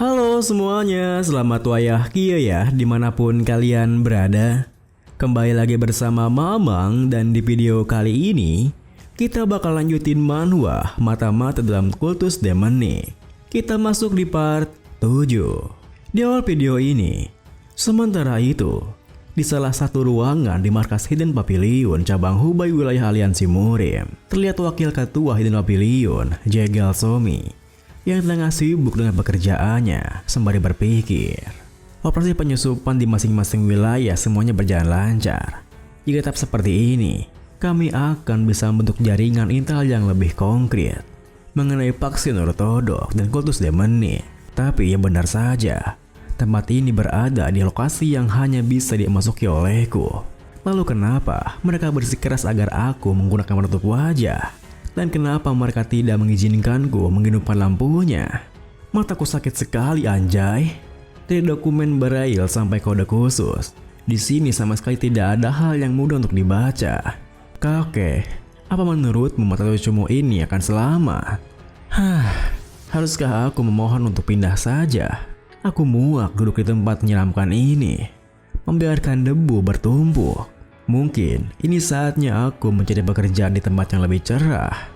Halo semuanya, selamat wayah kia ya dimanapun kalian berada. Kembali lagi bersama Mamang dan di video kali ini kita bakal lanjutin manhwa Mata-Mata dalam Kultus Demon nih. Kita masuk di part 7. Di awal video ini, sementara itu di salah satu ruangan di markas Hidden Pavilion cabang Hubei wilayah aliansi Murim, terlihat wakil ketua Hidden Pavilion, Jegal Somi, yang tengah sibuk dengan pekerjaannya sembari berpikir. Operasi penyusupan di masing-masing wilayah semuanya berjalan lancar. Jika tetap seperti ini, kami akan bisa membentuk jaringan intel yang lebih konkret mengenai vaksin ortodok dan kultus demon nih. Tapi yang benar saja, tempat ini berada di lokasi yang hanya bisa dimasuki olehku. Lalu kenapa mereka bersikeras agar aku menggunakan penutup wajah? Dan kenapa mereka tidak mengizinkanku menghidupkan lampunya? Mataku sakit sekali anjay. Dari dokumen braille sampai kode khusus, di sini sama sekali tidak ada hal yang mudah untuk dibaca. Kakek, apa menurutmu mata cucumu ini akan selamat? Haruskah aku memohon untuk pindah saja? Aku muak duduk di tempat menyeramkan ini, membiarkan debu bertumpuk. Mungkin ini saatnya aku mencari pekerjaan di tempat yang lebih cerah.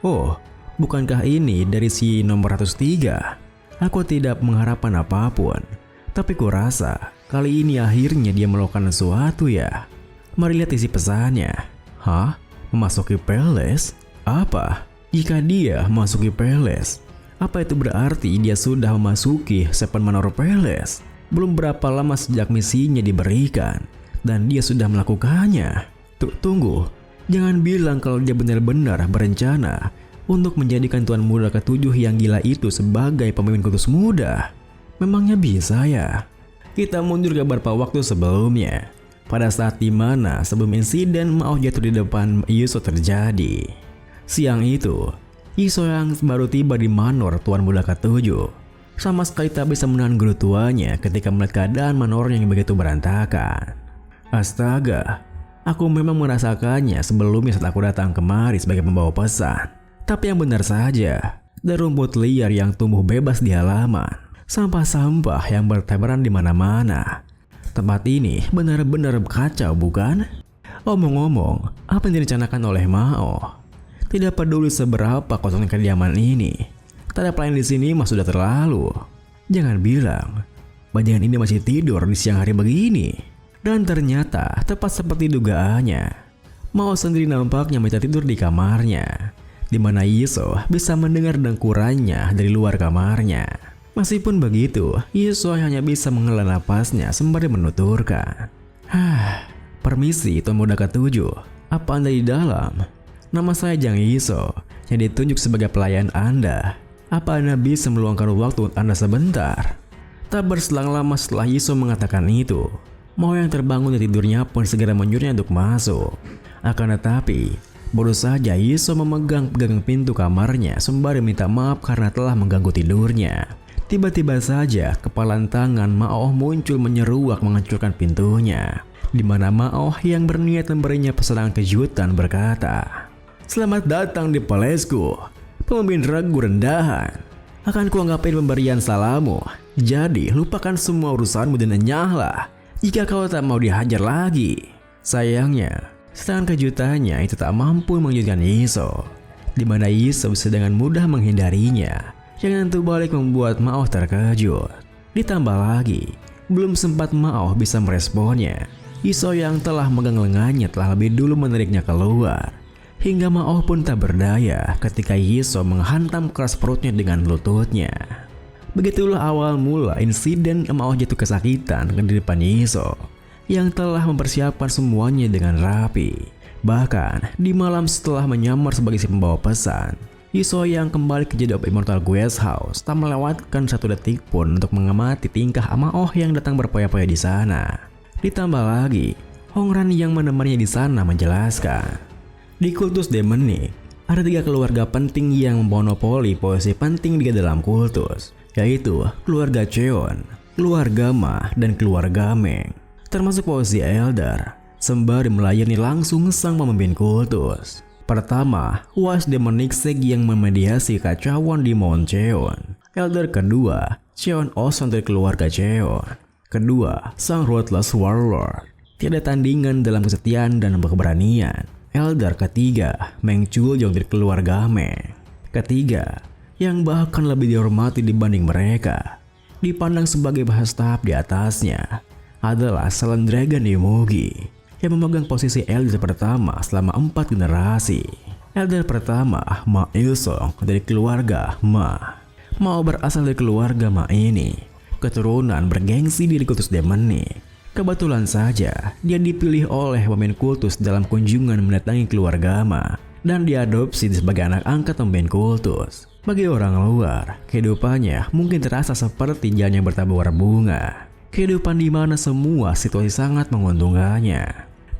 Oh, bukankah ini dari si nomor 103? Aku tidak mengharapkan apapun, tapi kurasa kali ini akhirnya dia melakukan sesuatu ya. Mari lihat isi pesannya. Memasuki Palace? Apa? Jika dia memasuki Palace, apa itu berarti dia sudah memasuki Seven Manor Palace? Belum berapa lama sejak misinya diberikan, dan dia sudah melakukannya. Tunggu, jangan bilang kalau dia benar-benar berencana untuk menjadikan Tuan Muda ke-7 yang gila itu sebagai pemimpin kultus muda. Memangnya bisa ya? Kita mundur ke beberapa waktu sebelumnya, pada saat dimana sebelum insiden Mao jatuh di depan Yiso terjadi. Siang itu, Yiso yang baru tiba di manor Tuan Muda ke-7 sama sekali tak bisa menahan guru tuanya ketika melihat keadaan manornya yang begitu berantakan. Astaga, aku memang merasakannya sebelumnya saat aku datang kemari sebagai pembawa pesan. Tapi yang benar saja, dari rumput liar yang tumbuh bebas di halaman, sampah-sampah yang bertebaran di mana-mana. Tempat ini benar-benar kacau, bukan? Omong-omong, apa yang direncanakan oleh Mao? Tidak peduli seberapa kosongnya kediaman ini, tak ada pelayan di sini mah sudah terlalu. Jangan bilang bajingan ini masih tidur di siang hari begini. Dan ternyata tepat seperti dugaannya, Mao sendiri nampaknya minta tidur di kamarnya, di mana Yiso bisa mendengar dengkurannya dari luar kamarnya. Meskipun begitu, Yiso hanya bisa menghela napasnya sembari menuturkan, permisi Tuan Muda ke-7, apa Anda di dalam? Nama saya Jang Yiso, yang ditunjuk sebagai pelayan Anda. Apa Anda bisa meluangkan waktu Anda sebentar? Tak berselang lama setelah Yiso mengatakan itu, Mao yang terbangun dari tidurnya pun segera menyuruhnya untuk masuk. Akan tetapi, baru saja Yiso memegang pintu kamarnya sembari minta maaf karena telah mengganggu tidurnya. Tiba-tiba saja kepalan tangan Mao muncul menyeruak menghancurkan pintunya, di mana Mao yang berniat memberinya pesanan kejutan berkata, "Selamat datang di Palesku, pemimpin ragu rendahan. Akan kuanggapin pemberian salamu. Jadi lupakan semua urusanmu dan nyahlah jika kau tak mau dihajar lagi." Sayangnya, serangan kejutannya itu tak mampu mengejutkan Yiso, di mana Yiso bisa dengan mudah menghindarinya. Yang tentu balik membuat Mao terkejut. Ditambah lagi, belum sempat Mao bisa meresponnya, Yiso yang telah megang lengannya telah lebih dulu menariknya keluar. Hingga Mao pun tak berdaya ketika Yiso menghantam keras perutnya dengan lututnya. Begitulah awal mula insiden Mao jatuh kesakitan di depan Yiso yang telah mempersiapkan semuanya dengan rapi. Bahkan di malam setelah menyamar sebagai si pembawa pesan, Yiso yang kembali ke Jade of Immortal Guest House tak melewatkan satu detik pun untuk mengamati tingkah Mao yang datang berpoya-poya di sana. Ditambah lagi, Hongran yang menemaninya di sana menjelaskan, di kultus Demon nih, ada 3 keluarga penting yang memonopoli posisi penting di dalam kultus, yaitu keluarga Cheon, keluarga Ma, dan keluarga Meng, termasuk posisi Elder, sembari melayani langsung sang pemimpin kultus. Pertama, Was Demonic Sect yang memediasi kacauan di Mount Cheon. Elder kedua, Cheon Oson dari keluarga Cheon. Kedua, sang Ruthless Warlord. Tiada tandingan dalam kesetiaan dan keberanian. Elder ketiga, Meng Chuljong dari keluarga Meng. Ketiga, yang bahkan lebih dihormati dibanding mereka, dipandang sebagai bahas tahap di atasnya, adalah Silent Dragon Yomugi yang memegang posisi Elder pertama selama 4 generasi. Elder pertama, Ma Il-sung dari keluarga Ma. Mao berasal dari keluarga Ma ini, keturunan bergengsi dari kultus demoni. Kebetulan saja dia dipilih oleh pemimpin kultus dalam kunjungan mendatangi keluarga Ma dan diadopsi sebagai anak angkat pemimpin kultus. Bagi orang luar, kehidupannya mungkin terasa seperti jalan yang bertabur bunga. Kehidupan di mana semua situasi sangat menguntungkannya.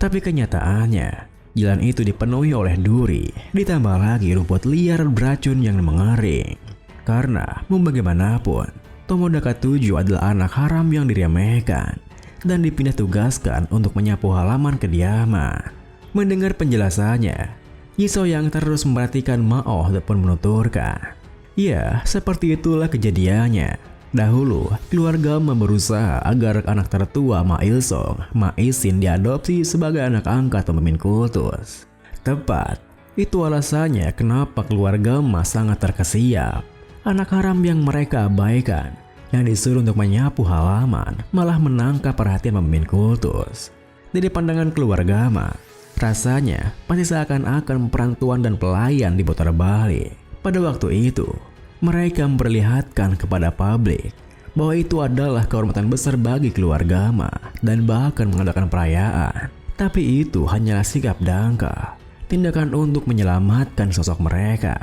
Tapi kenyataannya, jalan itu dipenuhi oleh duri, ditambah lagi rumput liar beracun yang mengering. Karena mau bagaimanapun, Tomoda Ke-7 adalah anak haram yang diremehkan dan dipindah tugaskan untuk menyapu halaman kediaman. Mendengar penjelasannya, Yisoo yang terus memperhatikan Mao pun menuturkan, ya, seperti itulah kejadiannya. Dahulu, keluarga Ma berusaha agar anak tertua Ma Il-sung, Ma Isin, diadopsi sebagai anak angkat pemimpin kultus. Tepat, itu alasannya kenapa keluarga Ma sangat terkesiap. Anak haram yang mereka abaikan, yang disuruh untuk menyapu halaman, malah menangkap perhatian pemimpin kultus. Dari pandangan keluarga Ma, rasanya pasti seakan-akan perang tuan dan pelayan diputar balik. Pada waktu itu, mereka memperlihatkan kepada publik bahwa itu adalah kehormatan besar bagi keluarga Ma dan bahkan mengadakan perayaan. Tapi itu hanyalah sikap dangkal, tindakan untuk menyelamatkan sosok mereka.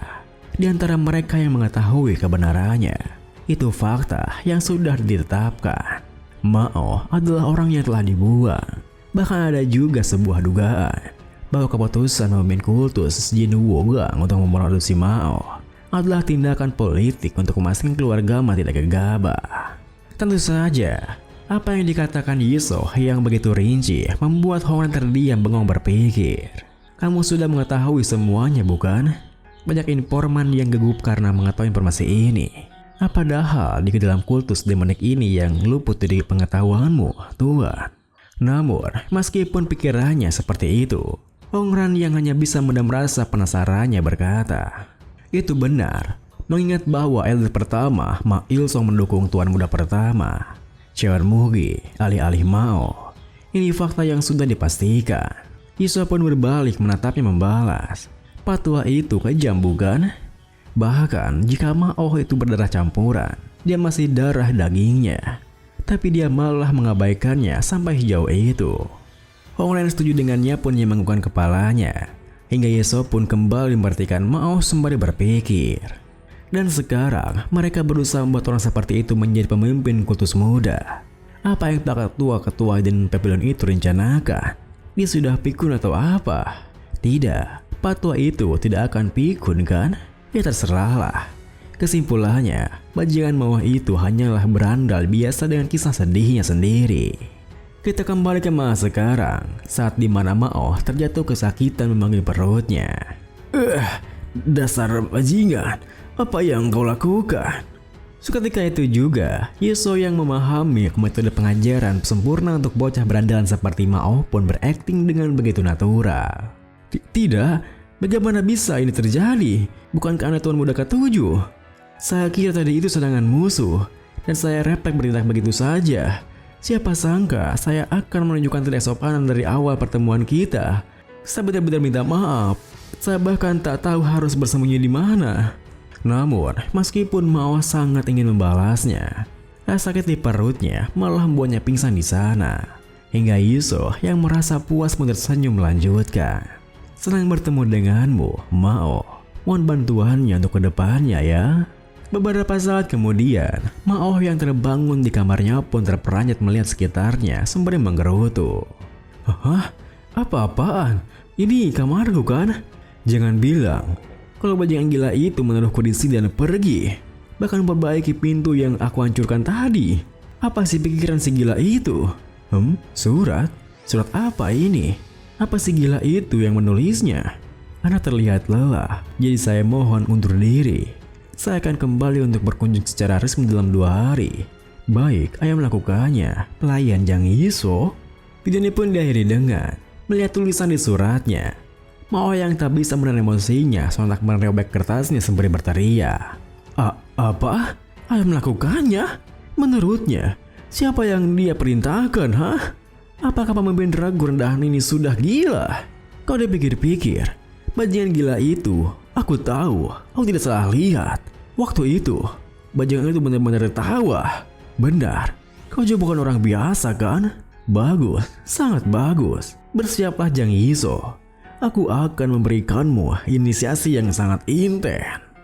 Di antara mereka yang mengetahui kebenarannya, itu fakta yang sudah ditetapkan. Mao adalah orang yang telah dibuang. Bahkan ada juga sebuah dugaan bahwa keputusan pemimpin kultus Jin Woo-gang untuk memproduksi Mao adalah tindakan politik untuk memastikan keluarga Ma tidak gegabah. Tentu saja, apa yang dikatakan Yisoo yang begitu rinci membuat Hongren terdiam bengong berpikir. Kamu sudah mengetahui semuanya, bukan? Banyak informan yang gugup karena mengetahui informasi ini. Apa padahal di dalam kultus demonik ini yang luput dari pengetahuanmu, Tuan? Namun, meskipun pikirannya seperti itu, Hongren yang hanya bisa mendam rasa penasarannya berkata, itu benar, mengingat bahwa elder pertama Ma Il-sung mendukung tuan muda pertama, Cheon Mugi, alih-alih Mao. Ini fakta yang sudah dipastikan. Yisoo pun berbalik menatapnya membalas, Patua itu kejam, bukan? Bahkan jika Mao itu berdarah campuran, dia masih darah dagingnya. Tapi dia malah mengabaikannya sampai sejauh itu. Hongren setuju dengannya pun ia menganggukkan kepalanya. Hingga Yisoo pun kembali memperhatikan Mao sembari berpikir. Dan sekarang mereka berusaha membuat orang seperti itu menjadi pemimpin kultus muda. Apa yang tak ketua-ketua dan Papillon itu rencanakan? Dia sudah pikun atau apa? Tidak. Patua itu tidak akan pikun, kan? Ya terserahlah. Kesimpulannya, bajingan Mao itu hanyalah berandal biasa dengan kisah sedihnya sendiri. Kita kembali ke masa sekarang, saat dimana Mao terjatuh kesakitan memanggil perutnya. Dasar bajingan, apa yang kau lakukan? Seketika itu juga, Yisoo yang memahami metode pengajaran sempurna untuk bocah berandalan seperti Mao pun berakting dengan begitu natural. Tidak, bagaimana bisa ini terjadi? Bukankah Anda Tuan Muda Ke-7? Saya kira tadi itu serangan musuh, dan saya refleks bertindak begitu saja. Siapa sangka saya akan menunjukkan ketidaksopanan dari awal pertemuan kita. Saya benar-benar minta maaf. Saya bahkan tak tahu harus bersembunyi di mana. Namun, meskipun Mao sangat ingin membalasnya, rasa sakit di perutnya malah membuatnya pingsan di sana. Hingga Yisoo yang merasa puas pun tersenyum melanjutkan. Senang bertemu denganmu, Mao. Mohon bantuannya untuk kedepannya ya. Beberapa saat kemudian, Mao yang terbangun di kamarnya pun terperanjat melihat sekitarnya sembari menggerutu. Hah? Apa-apaan? Ini kamarku kan? Jangan bilang kalau bajingan gila itu menaruhku di sini dan pergi. Bahkan memperbaiki pintu yang aku hancurkan tadi. Apa sih pikiran si gila itu? Surat? Surat apa ini? Apa si gila itu yang menulisnya? Anda terlihat lelah, jadi saya mohon undur diri. Saya akan kembali untuk berkunjung secara resmi dalam 2 hari. Baik, ayo melakukannya, pelayan Jang Yiso. Video ini pun diakhiri dengan melihat tulisan di suratnya. Mao yang tak bisa menahan emosinya sontak merobek kertasnya sembari berteriak. Apa? Ayo melakukannya? Menurutnya, siapa yang dia perintahkan, hah? Apakah pemimpin ragu rendahan ini sudah gila? Kalau dipikir-pikir, bajingan gila itu, aku tahu, aku tidak salah lihat. Waktu itu, bajingan itu benar-benar tertawa. Benar, kau juga bukan orang biasa kan? Bagus, sangat bagus. Bersiaplah Jang Yiso. Aku akan memberikanmu inisiasi yang sangat intens.